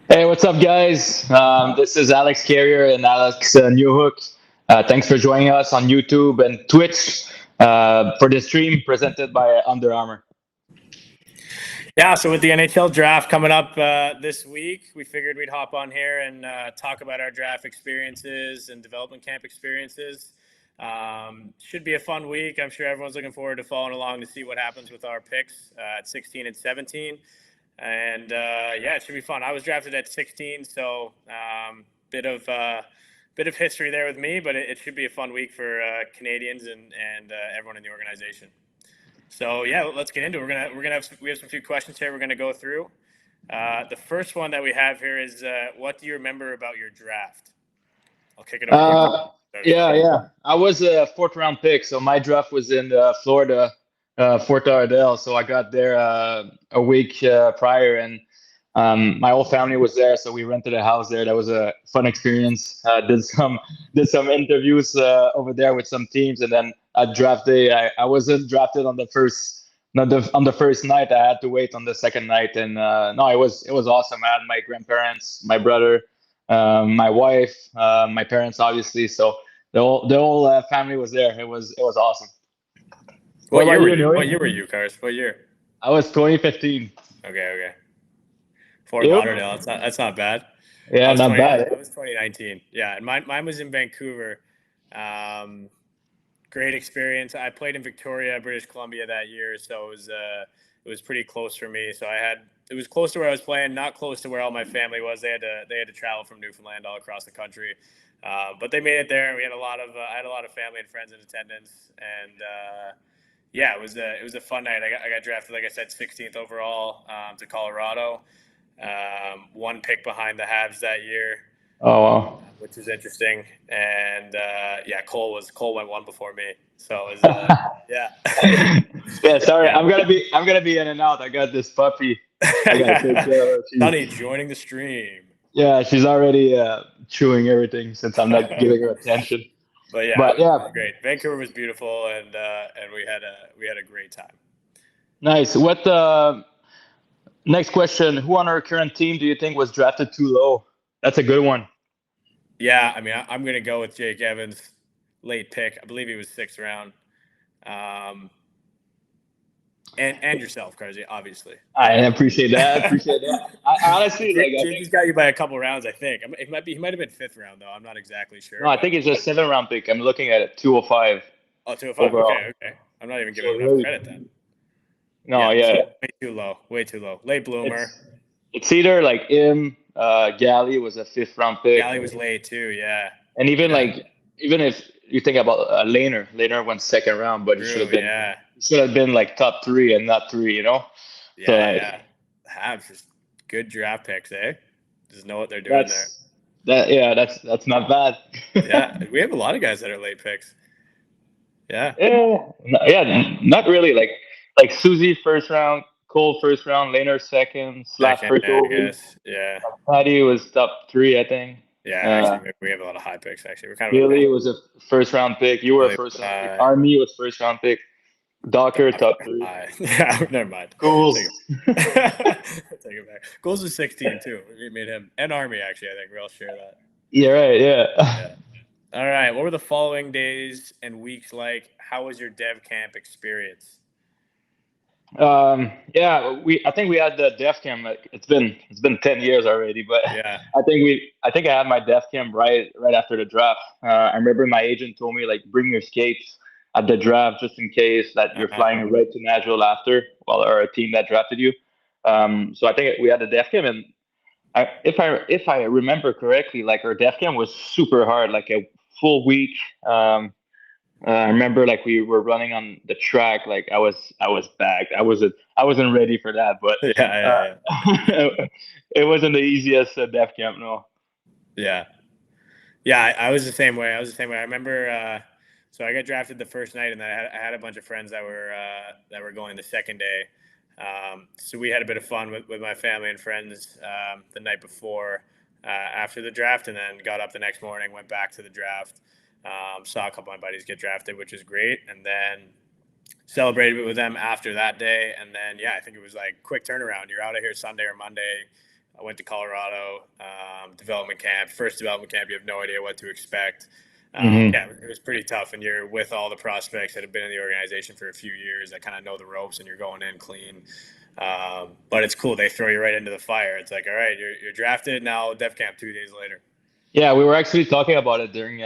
Hey, what's up, guys? This is Alex Carrier and Alex Newhook. Thanks for joining us on YouTube and Twitch for the stream presented by Under Armour. Yeah, so with the NHL draft coming up this week, we figured we'd hop on here and talk about our draft experiences and development camp experiences. Should be a fun week. I'm sure everyone's looking forward to following along to see what happens with our picks at 16 and 17. And yeah, it should be fun. I was drafted at 16, so bit of history there with me, but it should be a fun week for Canadians and everyone in the organization. So yeah, let's get into it. We have some few questions here. We're gonna go through. The first one that we have here is, what do you remember about your draft? I'll kick it over to Yeah. I was a fourth round pick, so my draft was in Florida, Fort Lauderdale. So I got there a week prior, and my whole family was there. So we rented a house there. That was a fun experience. Did some interviews over there with some teams, and then at draft day, I wasn't drafted on the first. Not on the first night. I had to wait on the second night, and no, it was awesome. I had my grandparents, my brother, my wife, my parents, obviously. So the whole family was there. It was awesome. What year were you? What year were you, Cars? What year? I was 2015. Okay. Fort You? Lauderdale. That's not bad. Yeah, not bad. I was 2019. Yeah, and mine was in Vancouver. Great experience. I played in Victoria, British Columbia that year, so it was pretty close for me. So it was close to where I was playing, not close to where all my family was. They had to travel from Newfoundland all across the country, but they made it there. And we had I had a lot of family and friends in attendance, and yeah, it was a fun night. I got drafted, like I said, 16th overall to Colorado, one pick behind the Habs that year. Oh wow. Which is interesting, and yeah, Cole went one before me, so it was yeah. Yeah, sorry, I'm gonna be in and out. I got this puppy. I gotta take care of her. Sonny joining the stream. Yeah, she's already chewing everything since I'm not giving her attention. But yeah, it was great. Vancouver was beautiful, and we had a great time. Nice. What next question? Who on our current team do you think was drafted too low? That's a good one. Yeah, I mean, I'm going to go with Jake Evans, late pick. I believe he was 6th round. And yourself, Carzy, obviously. I appreciate that. I honestly, Jakey's got you by a couple rounds, I think. He might have been 5th round, though. I'm not exactly sure. No, I think it's a 7th round pick. I'm looking at it, 205. Oh, 205. Overall. Okay. I'm not even giving enough credit then. No, yeah. Way too low. Late bloomer. It's either like him. Galley was a 5th round pick. Galley was late too, yeah. And even if you think about Lehner went 2nd round, but he should have been like top 3 and not 3, you know. Yeah. Habs just good draft picks, eh? Just know what they're doing there. That's not bad. Yeah, we have a lot of guys that are late picks. Yeah. Yeah, not really. Like Susie 1st round. Cole 1st round, Lehner 2nd, Slav 1st. Yeah. Patty was top 3, I think. Yeah, actually, we have a lot of high picks. Actually, we're kind of. Billy was a 1st round pick. You were a 1st round pick. Army was 1st round pick. Docker top 3. Yeah, never mind. Goals. Take it back. Goals was 16 too. We made him and Army. Actually, I think we all share that. Yeah. Right. Yeah. All right. What were the following days and weeks like? How was your dev camp experience? I think we had the dev camp. Like, it's been 10 years already, but yeah, I think I had my dev camp right after the draft. I remember my agent told me, like, bring your skates at the draft just in case that you're flying right to Nashville after, or a team that drafted you. So I think we had the dev camp, and if I remember correctly, like, our dev camp was super hard, like a full week. I remember, like, we were running on the track. Like, I was bagged. I wasn't ready for that. But it wasn't the easiest dev camp. No. Yeah. I was the same way. I remember. So I got drafted the first night, and then I had a bunch of friends that were going the second day. So we had a bit of fun with my family and friends the night before, after the draft, and then got up the next morning, went back to the draft. Saw a couple of my buddies get drafted, which was great, and then celebrated with them after that day. And then I think it was like quick turnaround. You're out of here Sunday or Monday, I went to Colorado, development camp. First development camp, you have no idea what to expect. Yeah, it was pretty tough, and you're with all the prospects that have been in the organization for a few years that kind of know the ropes, and you're going in clean. But it's cool. They throw you right into the fire. It's like, all right, you're drafted now. Dev camp 2 days later. Yeah, we were actually talking about it during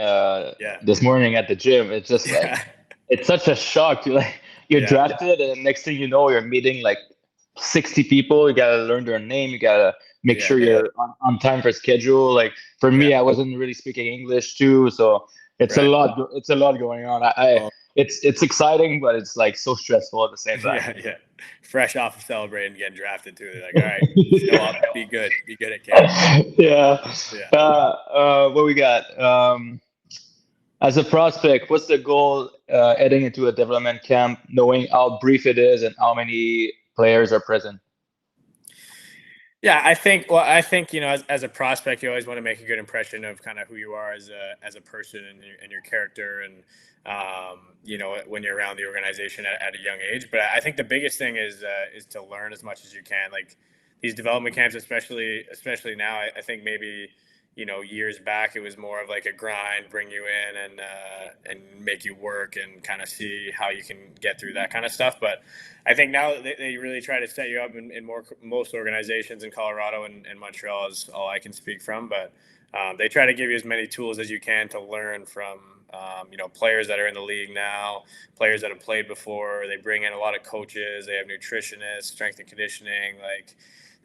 this morning at the gym. It's just like it's such a shock. You're drafted, and next thing you know, you're meeting like 60 people. You gotta learn their name. You gotta make sure you're on time for schedule. Like for me, I wasn't really speaking English too, so it's a lot. It's a lot going on. It's exciting, but it's like so stressful at the same time. Yeah. Fresh off of celebrating getting drafted too. They're like, all right, show up, be good at camp. What we got? As a prospect, what's the goal heading into a development camp, knowing how brief it is and how many players are present? Yeah, I think as a prospect, you always want to make a good impression of kind of who you are as a person and your character, and when you're around the organization at a young age. But I think the biggest thing is to learn as much as you can. Like these development camps, especially now, I think maybe years back it was more of like a grind, bring you in and make you work and kind of see how you can get through that kind of stuff. But I think now they really try to set you up in most organizations in Colorado and Montreal is all I can speak from. But they try to give you as many tools as you can to learn from players that are in the league now, players that have played before. They bring in a lot of coaches. They have nutritionists, strength and conditioning. Like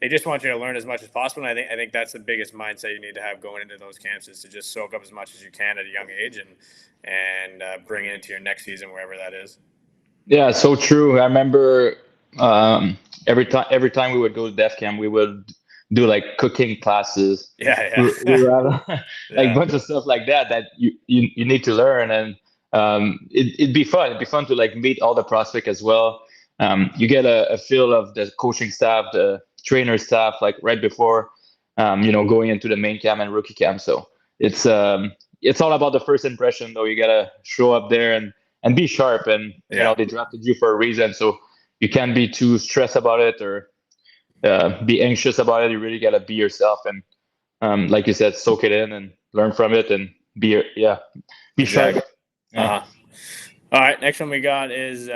they just want you to learn as much as possible. And I think that's the biggest mindset you need to have going into those camps is to just soak up as much as you can at a young age and bring it into your next season, wherever that is. Yeah, so true. I remember every time we would go to Def Camp, we would do like cooking classes. We would have like a bunch of stuff like that you need to learn, and it'd be fun. It'd be fun to like meet all the prospects as well. You get a feel of the coaching staff, the trainer staff, like right before going into the main camp and rookie camp. So it's all about the first impression, though. You gotta show up there and be sharp, and they drafted you for a reason, so you can't be too stressed about it or be anxious about it. You really gotta be yourself and like you said, soak it in and learn from it and be sharp. All right, next one we got is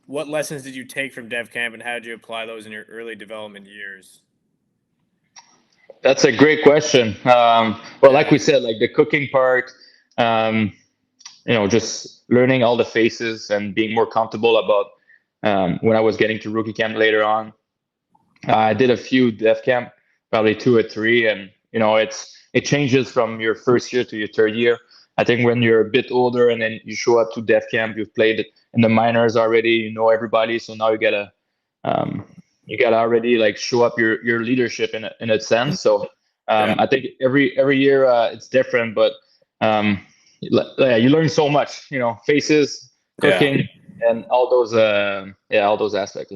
what lessons did you take from Dev Camp and how did you apply those in your early development years? That's a great question. Like we said, like the cooking part, just learning all the faces and being more comfortable about when I was getting to rookie camp later on. I did a few Dev Camp, probably 2 or 3, and it changes from your first year to your third year. I think when you're a bit older and then you show up to Dev Camp, you've played in the minors already, you know everybody, so now you gotta already like show up your leadership in a sense. So I think every year it's different, but you learn so much, faces, cooking, and all those aspects.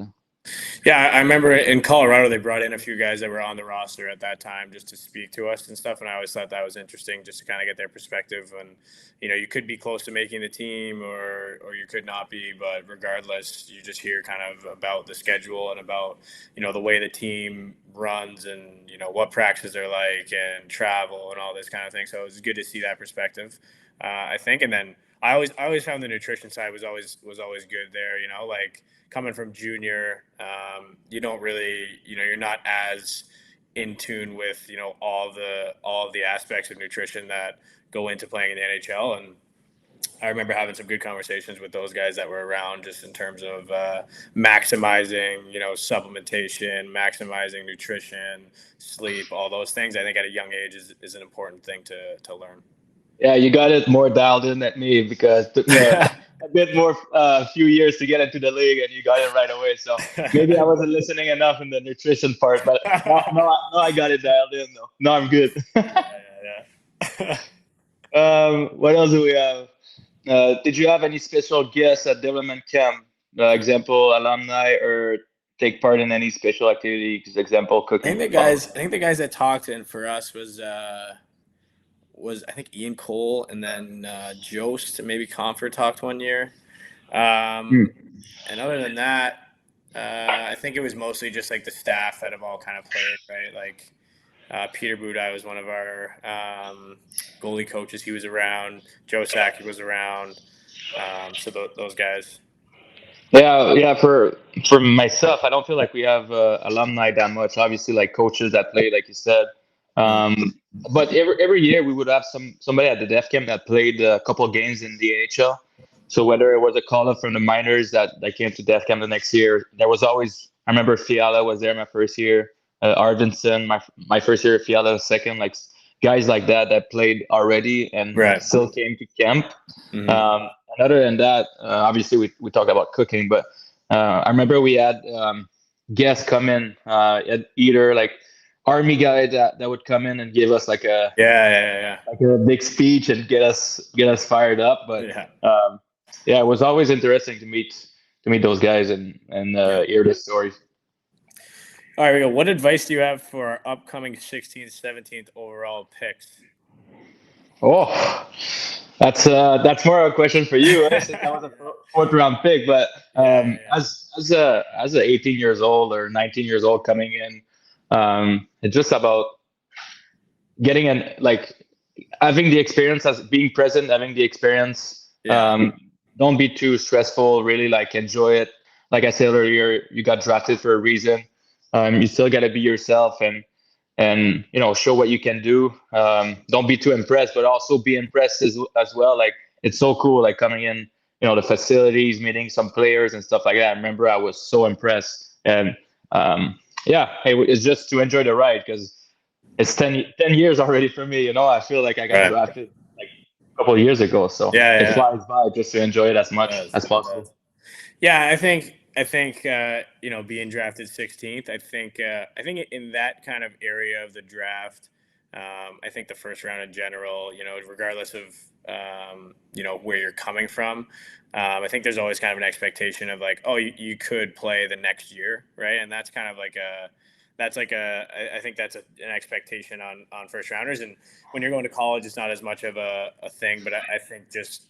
Yeah, I remember in Colorado they brought in a few guys that were on the roster at that time just to speak to us and stuff, and I always thought that was interesting just to kind of get their perspective. And you could be close to making the team or you could not be, but regardless, you just hear kind of about the schedule and about the way the team runs and what practices are like and travel and all this kind of thing. So it was good to see that perspective, I think. And then I always found the nutrition side was always good there. Like coming from junior, you don't really, you're not as in tune with, all of the aspects of nutrition that go into playing in the NHL. And I remember having some good conversations with those guys that were around just in terms of maximizing, supplementation, maximizing nutrition, sleep, all those things. I think at a young age is an important thing to learn. Yeah, you got it more dialed in than me because it took me a bit more, few years to get into the league, and you got it right away. So maybe I wasn't listening enough in the nutrition part, but now I got it dialed in though. Now I'm good. What else do we have? Did you have any special guests at development camp? Example, alumni, or take part in any special activities? Example, cooking. I think the guys that talked in for us was I think Ian Cole and then Jost and maybe Comfort talked one year. And other than that, I think it was mostly just like the staff that have all kind of played, right? Like Peter Budai was one of our goalie coaches. He was around. Joe Sakic was around. So those guys. Yeah. For myself, I don't feel like we have alumni that much. Obviously, like coaches that play, like you said. But every year we would have somebody at the Def Camp that played a couple of games in the NHL. So whether it was a call up from the minors that came to Def Camp the next year, there was always. I remember Fiala was there my first year. Arvidsson, my first year, Fiala second. Like guys like that played already and Right. still came to camp. Mm-hmm. And other than that, obviously we talk about cooking, but I remember we had guests come in, either like army guy that would come in and give us like a like a big speech and get us fired up. But it was always interesting to meet those guys and hear their stories. All right, we go. What advice do you have for our upcoming 16th, 17th overall picks? Oh, that's more a question for you. Right? Since I was a fourth round pick, but as a 18 years old or 19 years old coming in, it's just about getting having the experience, as being present, having the experience. Don't be too stressful. Really, like enjoy it. Like I said earlier, you got drafted for a reason. You still got to be yourself and show what you can do. Don't be too impressed, but also be impressed as well. Like it's so cool, like coming in, the facilities, meeting some players and stuff like that. I remember I was so impressed, and it's just to enjoy the ride because it's 10 years already for me. I feel like I got drafted like a couple of years ago, so it flies by just to enjoy it as much as possible. Yeah, I think being drafted 16th, I think in that kind of area of the draft, I think the first round in general, regardless of where you're coming from, I think there's always kind of an expectation of like, oh, you could play the next year, right? And that's kind of like I think that's an expectation on first rounders. And when you're going to college, it's not as much of a thing. But I think just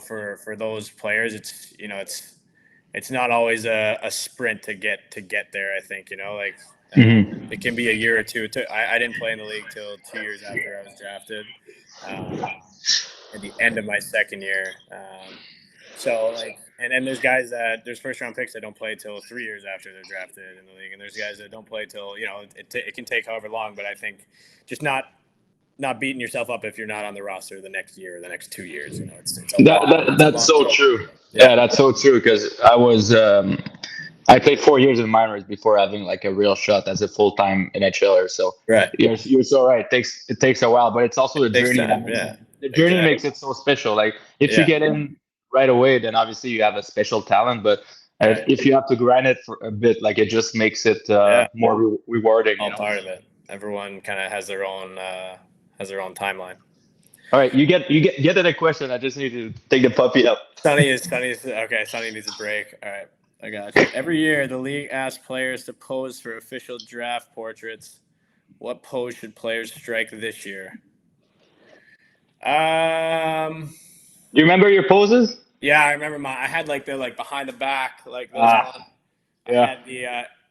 for those players, it's not always a sprint to get there. I think it can be a year or two. I didn't play in the league till 2 years after I was drafted, at the end of my second year. And there's guys there's first round picks that don't play till 3 years after they're drafted in the league, and there's guys that don't play till it can take however long. But I think just not beating yourself up if you're not on the roster the next year or the next 2 years. That's so true. Yeah, that's so true because I played 4 years in minors before having like a real shot as a full time NHLer. So you're so right. It takes a while, but it's also the journey. The journey makes it so special. Like if you get in right away, then obviously you have a special talent. But if you have to grind it for a bit, like it just makes it more rewarding. All part of it. Everyone kind of has their own timeline. All right, you get to the question. I just need to take the puppy up. Sonny okay. Sonny needs a break. All right, I got you. Every year, the league asks players to pose for official draft portraits. What pose should players strike this year? You remember your poses? Yeah, I remember I had like the behind the back like those ones.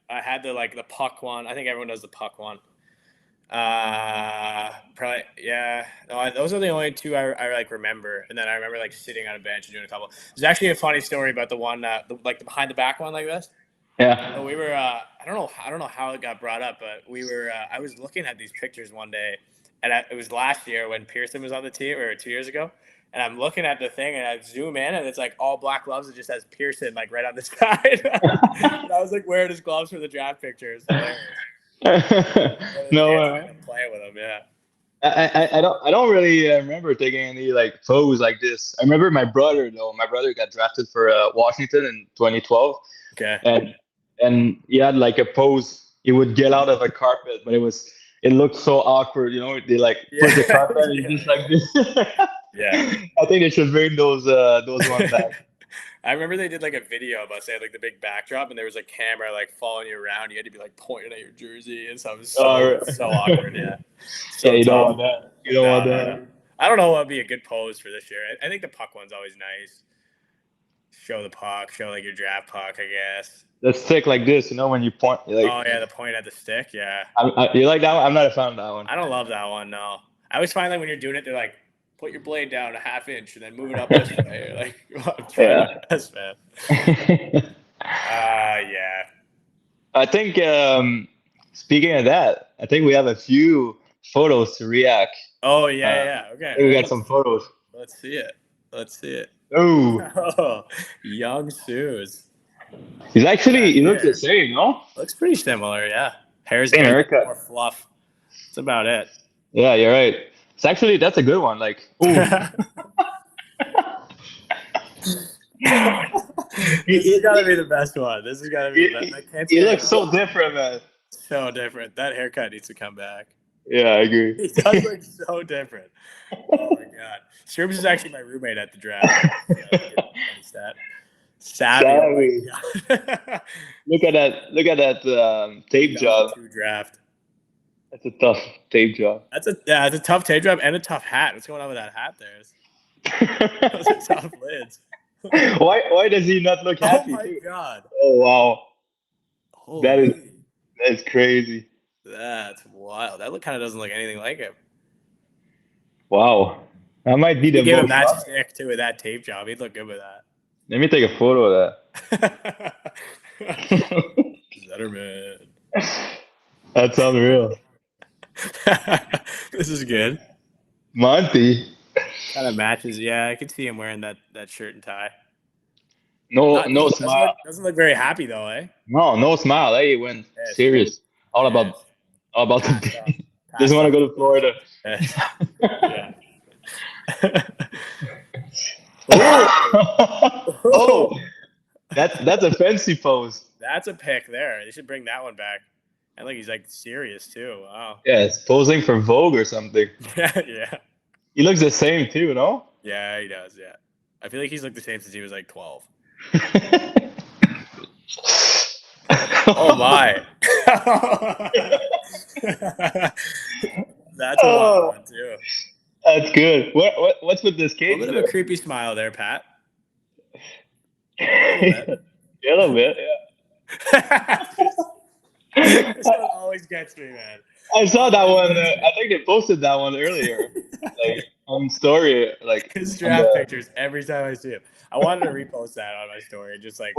I had the puck one. I think everyone does the puck one. Probably no, those are the only two I remember. And then I remember sitting on a bench and doing a couple. There's actually a funny story about the one the behind the back one like this. So we were I don't know how it got brought up, but we were I was looking at these pictures one day, and it was last year when Pearson was on the team, or 2 years ago. And I'm looking at the thing, and I zoom in, and it's all black gloves. It just has Pearson right on the side. And I was wearing his gloves for the draft pictures. No, playing with him, yeah. I don't really remember taking any pose like this. I remember my brother though. My brother got drafted for Washington in 2012. Okay. And he had a pose. He would get out of a carpet, but it looked so awkward. They put the carpet and just like this. I think they should bring those ones back. I remember they did a video about saying the big backdrop, and there was a camera following you around. You had to be pointing at your jersey and stuff. It was so awkward. Yeah. So you don't want that. You don't want that. I don't know what would be a good pose for this year. I think the puck one's always nice. Show the puck. Show your draft puck, I guess. the stick like this, when you point. Like, Oh yeah, the point at the stick. Yeah. You like that one? I'm not a fan of that one. I don't love that one. No. I always find like when you're doing it, they're like, put your blade down a half inch and then move it up this way. You're like, I'm trying my best, man. Yeah. I think speaking of that, I think we have a few photos to react. Oh yeah. Okay. We got some photos. Let's see it. Oh, young Suze. he looks the same, no? Looks pretty similar, yeah. Hair's same haircut. More fluff. That's about it. Yeah, you're right. That's a good one. Like, ooh. This has got to be the best one. This has got to be the best. He looks so different, man. So different. That haircut needs to come back. Yeah, I agree. He does look so different. Oh my god. Shrooms is actually my roommate at the draft. Savvy. Look at that tape job. Draft. That's a tough tape job. It's a tough tape job and a tough hat. What's going on with that hat there? Those are tough lids. Why does he not look happy? Oh my god. Oh wow. Holy. That's crazy. That's wild. That kind of doesn't look anything like him. Wow. That might be the give him that stick too with that tape job. He'd look good with that. Let me take a photo of that. Zetterman. That's unreal. This is good. Monty. Kind of matches. Yeah, I could see him wearing that shirt and tie. No smile. Doesn't look very happy though, eh? No smile. Hey, he went serious. All about the. Doesn't want to go to Florida. Yeah. Oh, that's a fancy pose. That's a pick there. They should bring that one back. And look, he's like serious too. Wow. Yeah, it's posing for Vogue or something. Yeah. He looks the same too, no? Yeah, he does. Yeah, I feel like he's looked the same since he was like 12. Oh my. That's a wild one too. That's good. What's with this cage? A little bit of a creepy smile there, Pat. A little bit, yeah. This one always gets me, man. I saw that one. I think they posted that one earlier, like on story. Like his draft pictures every time I see him. I wanted to repost that on my story, just like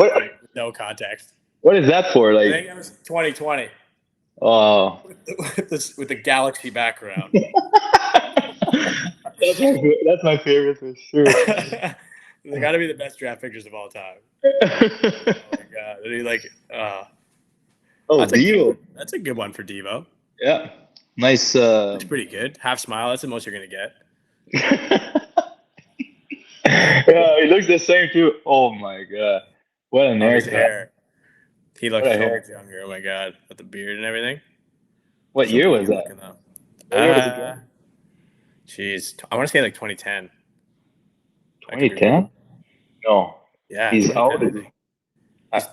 no context. What is that for? Like I think it was 2020. Oh, with the galaxy background. That's my favorite for sure. They got to be the best draft pictures of all time. Oh my god! That's Devo. That's a good one for Devo. Yeah, nice. That's pretty good. Half smile. That's the most you're gonna get. Yeah, he looks the same too. Oh my god, what a haircut! He looks so much younger. Oh my god, with the beard and everything. What year was that? Jeez, I want to say like 2010. 2010? No. Yeah. He's how old is he? He's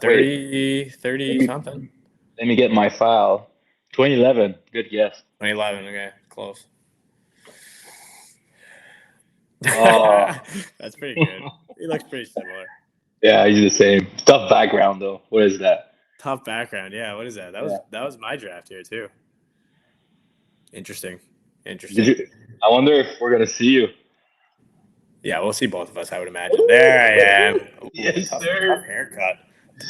30 something. Let me get my file. 2011. Good guess. 2011. Okay, close. Oh. That's pretty good. He looks pretty similar. Yeah, he's the same. Tough background though. What is that? Tough background. Yeah. What is that? That was my draft here too. Interesting. I wonder if we're gonna see you. Yeah, we'll see both of us, I would imagine. There I am. Yes, tough sir.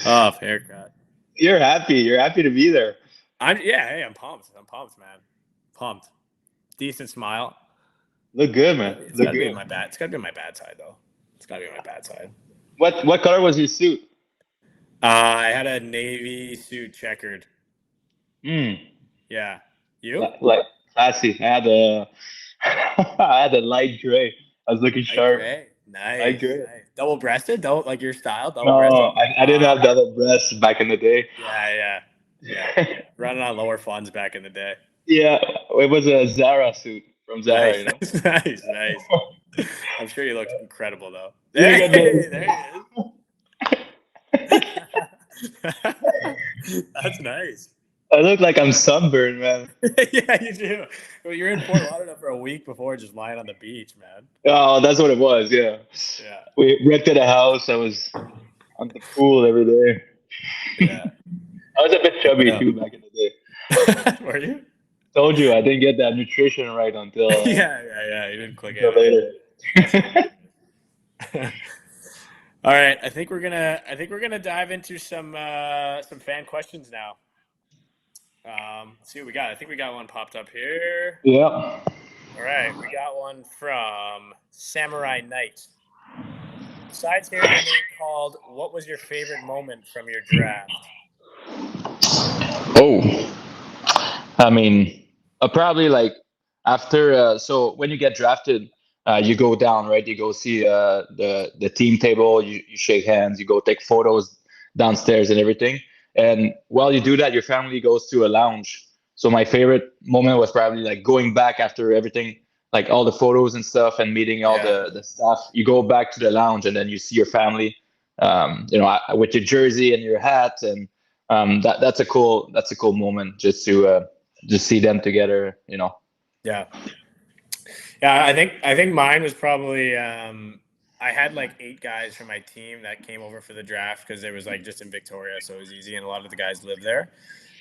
Tough haircut. You're happy. You're happy to be there. I'm pumped. I'm pumped, man. Pumped. Decent smile. Look good, man. It's gotta be my bad. It's gotta be on my bad side though. It's gotta be on my bad side. What color was your suit? I had a navy suit checkered. Yeah. You? Like classy. I had a light gray. I was looking sharp. Gray. Nice. Double breasted? Like your style? Double No, I didn't have double breasts back in the day. Yeah. Running on lower funds back in the day. Yeah, it was a Zara suit from Zara. Nice. You know? Nice. I'm sure you looked incredible though. There he is. That's nice. I look like I'm sunburned, man. Yeah, you do. Well, you're in Fort Lauderdale for a week before just lying on the beach, man. Oh, that's what it was, yeah. We rented a house. I was on the pool every day. Yeah. I was a bit chubby too back in the day. Were you? Told you I didn't get that nutrition right until Yeah. You didn't click until in. later. All right, I think we're gonna dive into some fan questions now. Let's see what we got. I think we got one popped up here. Yeah. All right, we got one from Samurai Knight. Besides hearing your name called, what was your favorite moment from your draft? Oh, I mean, probably like after. So when you get drafted, you go down, right? You go see the team table. You shake hands. You go take photos downstairs and everything. And while you do that, your family goes to a lounge. So my favorite moment was probably like going back after everything, like all the photos and stuff, and meeting all the staff. You go back to the lounge, and then you see your family, with your jersey and your hat, and that's a cool moment just to just see them together. Yeah. I think mine was probably I had like 8 guys from my team that came over for the draft because it was like just in Victoria, so it was easy, and a lot of the guys lived there.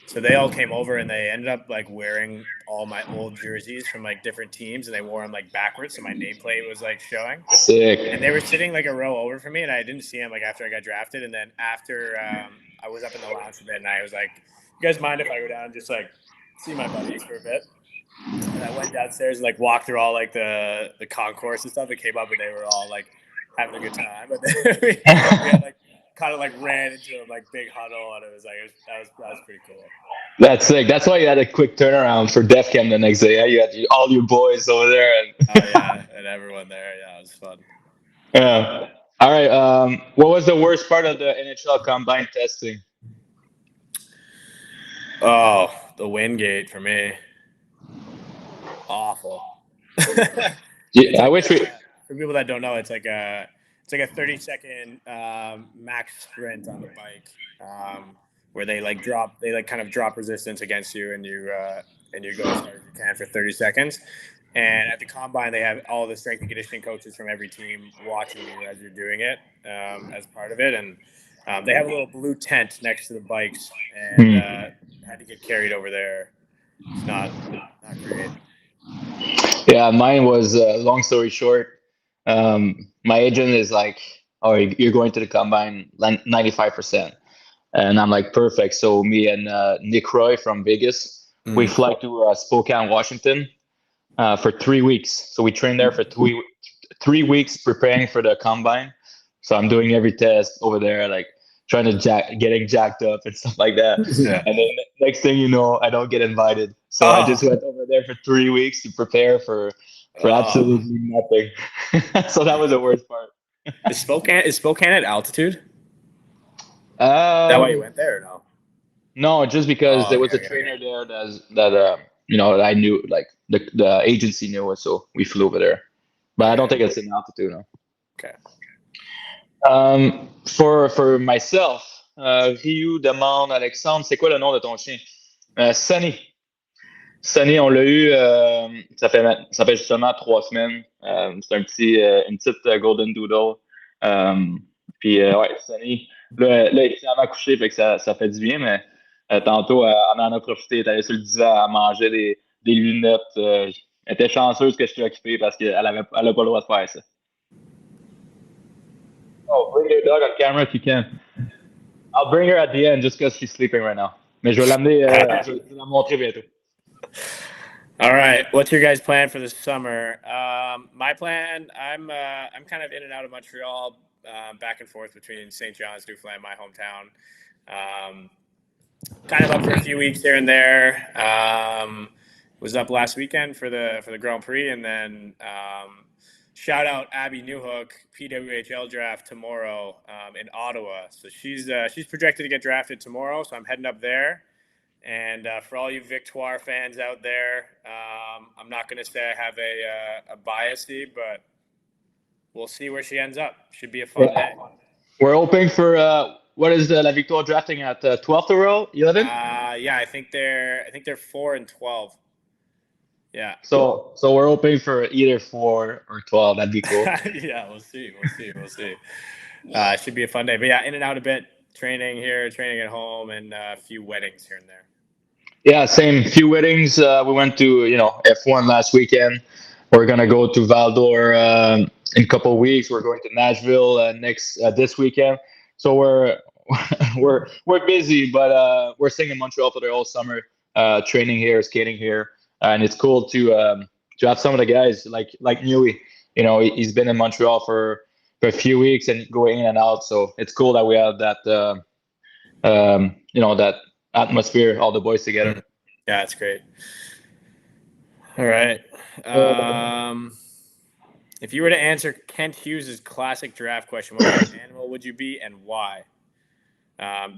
So they all came over and they ended up like wearing all my old jerseys from like different teams, and they wore them like backwards, so my nameplate was like showing. Sick. And they were sitting like a row over from me, and I didn't see them like after I got drafted. And then after I was up in the lounge a bit, and I was like, "You guys mind if I go down and just like see my buddies for a bit?" And I went downstairs and like walked through all like the concourse and stuff. And came up and they were all like having a good time. But then we had like kind of like ran into a like big huddle, and it was like that was pretty cool. That's sick. That's why you had a quick turnaround for Def Cam the next day. Yeah, you had all your boys over there, And everyone there. Yeah, it was fun. Yeah. All right. What was the worst part of the NHL combine testing? Oh, the wind gate for me. Awful. Yeah, I wish we. For people that don't know, it's like a 30-second max sprint on the bike, where they kind of drop resistance against you, and you go as hard as you can for 30 seconds. And at the combine, they have all the strength and conditioning coaches from every team watching you as you're doing it, as part of it. And they have a little blue tent next to the bikes, and had to get carried over there. It's not great. Yeah, mine was long story short. My agent is like, "Oh, you're going to the combine 95%," and I'm like, "Perfect." So me and Nick Roy from Vegas, we fly to Spokane, Washington, for 3 weeks. So we trained there for 3 weeks preparing for the combine. So I'm doing every test over there, like trying to getting jacked up and stuff like that. Yeah. And then next thing you know, I don't get invited. So I just went over there for 3 weeks to prepare for absolutely nothing. So that was the worst part. Is Spokane at altitude? Is that why you went there or no? No, just because there was a trainer there that I knew, like the agency knew it, so we flew over there. But I don't think it's in altitude, no. Okay. For myself, Ryu demande Alexandre, c'est quoi le nom de ton chien? Sunny. Sunny, on l'a eu, ça fait justement 3 semaines. C'est une petite Golden Doodle. Puis ouais, Sunny. Là, il est finalement couché, fait que ça fait du bien, mais tantôt, on en a profité. Elle est allée sur le divan à manger des lunettes. Elle était chanceuse que je suis occupé parce qu'elle a pas le droit de faire ça. Oh, bring your dog on camera if you can. I'll bring her at the end just because she's sleeping right now. Mais je vais l'amener, je vais la montrer bientôt. All right, what's your guys' plan for this summer? My plan, I'm kind of in and out of Montreal, back and forth between St. John's, Newfoundland, my hometown. Kind of up for a few weeks here and there. Was up last weekend for the Grand Prix, and then shout out Abby Newhook, PWHL Draft tomorrow in Ottawa. So she's projected to get drafted tomorrow, so I'm heading up there. And for all you Victoire fans out there, I'm not going to say I have a bias, but we'll see where she ends up. Should be a fun day. We're hoping for what is La Victoire drafting at 12th overall, 11? Yeah, I think they're 4 and 12. Yeah. So we're hoping for either 4 or 12. That'd be cool. Yeah, we'll see. It should be a fun day. But yeah, in and out a bit. training here, training at home, and a few weddings here and there. Yeah, same. Few weddings. We went to F1 last weekend. We're gonna go to Val-d'Or in a couple of weeks. We're going to Nashville next this weekend. So we're we're busy, but we're staying in Montreal for the whole summer, training here, skating here, and it's cool to have some of the guys like Newey. He's been in Montreal for a few weeks and going in and out. So it's cool that we have that that atmosphere, all the boys together. Yeah, it's great. All right. If you were to answer Kent Hughes' classic draft question, what kind of animal would you be and why?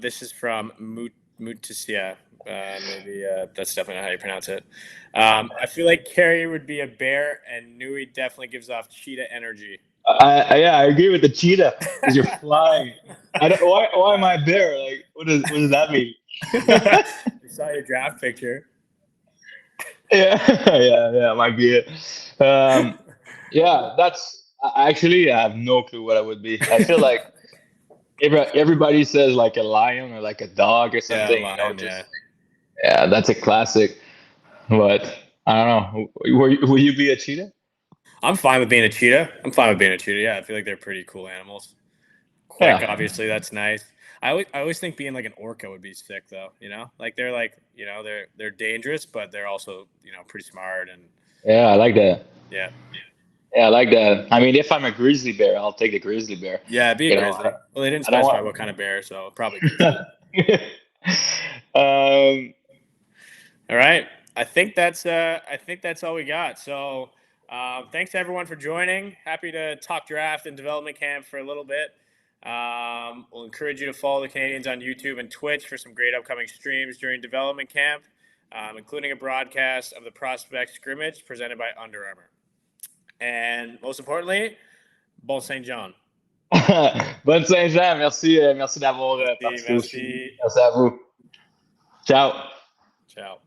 This is from Mutisia. Maybe that's definitely not how you pronounce it. I feel like Carrier would be a bear, and Newey definitely gives off cheetah energy. I agree with the cheetah because you're flying. Why am I a bear? Like, what does that mean? I saw your draft picture. Yeah, might be it. I have no clue what I would be. I feel like everybody says like a lion or like a dog or something. Yeah, that's a classic. But I don't know. Will you be a cheetah? I'm fine with being a cheetah. Yeah, I feel like they're pretty cool animals. Quick, obviously, that's nice. I always think being like an orca would be sick, though. Like they're like they're dangerous, but they're also pretty smart and. Yeah, I like that. Yeah. Yeah, I like that. I mean, if I'm a grizzly bear, I'll take the grizzly bear. Yeah, be a grizzly. Well, they didn't specify what kind of bear, so probably. All right. I think that's all we got. So, thanks everyone for joining. Happy to talk draft and development camp for a little bit. We'll encourage you to follow the Canadiens on YouTube and Twitch for some great upcoming streams during development camp, including a broadcast of the prospect scrimmage presented by Under Armour. And most importantly, Bon Saint-Jean. Bonne Saint-Jean. Merci d'avoir participé aussi. Merci à vous. Ciao. Ciao.